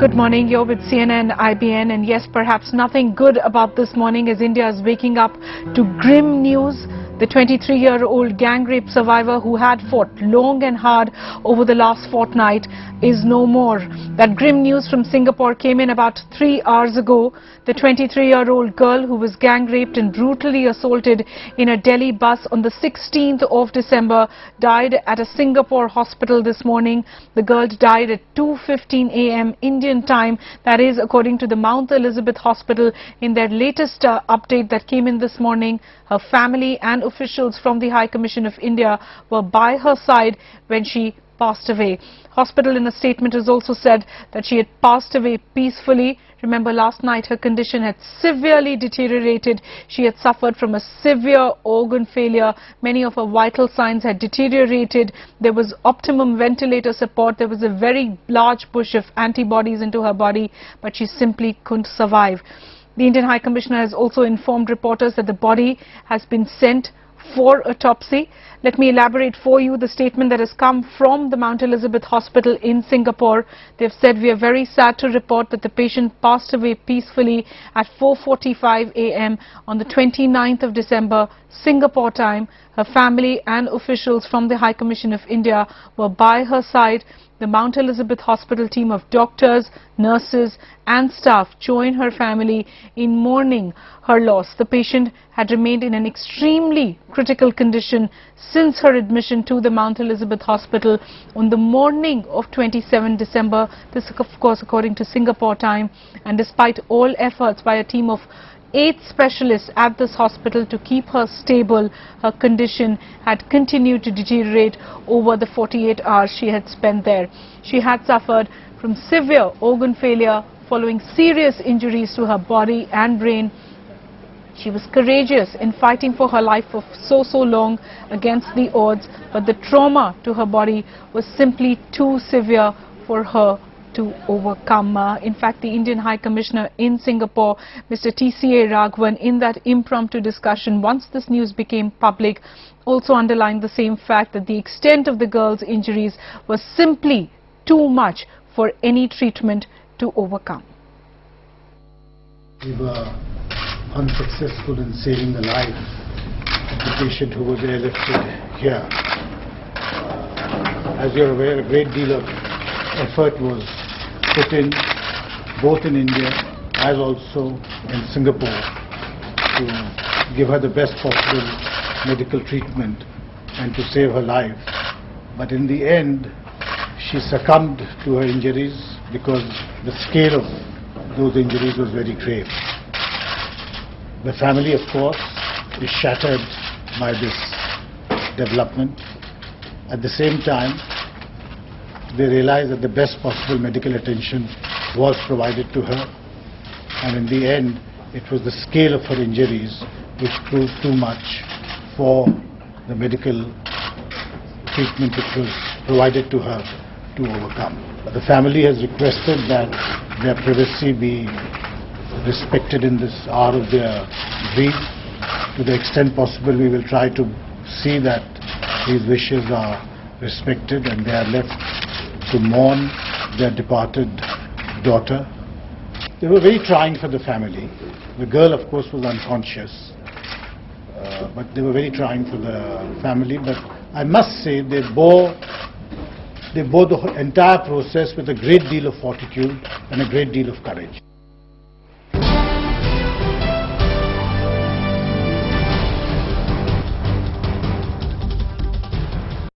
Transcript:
Good morning. You're with CNN IBN, and yes, perhaps nothing good about this morning as India is waking up to grim news. The 23-year-old gang rape survivor who had fought long and hard over the last fortnight is no more. That grim news from Singapore came in about 3 hours ago. The 23-year-old girl who was gang raped and brutally assaulted in a Delhi bus on the 16th of December died at a Singapore hospital this morning. The girl died at 2:15 a.m. Indian time. That is according to the Mount Elizabeth Hospital in their latest update that came in this morning. Her family and officials from the High Commission of India were by her side when she passed away. Hospital in a statement has also said that she had passed away peacefully. Remember, last night her condition had severely deteriorated. She had suffered from a severe organ failure. Many of her vital signs had deteriorated. There was optimum ventilator support. There was a very large push of antibodies into her body, but she simply couldn't survive. The Indian High Commissioner has also informed reporters that the body has been sent for autopsy. Let me elaborate for you the statement that has come from the Mount Elizabeth Hospital in Singapore. They've said, "We are very sad to report that the patient passed away peacefully at 4:45 a.m. on the 29th of December, Singapore time. Her family and officials from the High Commission of India were by her side. The Mount Elizabeth Hospital team of doctors, nurses and staff joined her family in mourning her loss." The patient had remained in an extremely critical condition since her admission to the Mount Elizabeth Hospital on the morning of 27 December. This, of course, according to Singapore time. And despite all efforts by a team of 8 specialists at this hospital to keep her stable, her condition had continued to deteriorate over the 48 hours she had spent there. She had suffered from severe organ failure following serious injuries to her body and brain. She was courageous in fighting for her life for so long against the odds, but the trauma to her body was simply too severe for her to overcome. In fact, the Indian High Commissioner in Singapore, Mr. TCA Raghavan, in that impromptu discussion, once this news became public, also underlined the same fact that the extent of the girl's injuries was simply too much for any treatment to overcome. We were unsuccessful in saving the life of the patient who was airlifted here. As you're aware, a great deal of effort was put in both in India as also in Singapore to give her the best possible medical treatment and to save her life. But in the end, she succumbed to her injuries because the scale of those injuries was very grave. The family, of course, is shattered by this development. At the same time, they realized that the best possible medical attention was provided to her, and in the end it was the scale of her injuries which proved too much for the medical treatment which was provided to her to overcome. The family has requested that their privacy be respected in this hour of their grief. To the extent possible, we will try to see that these wishes are respected and they are left to mourn their departed daughter. They were very trying for the family. The girl, of course, was unconscious, but they were very trying for the family. But I must say they bore the entire process with a great deal of fortitude and a great deal of courage.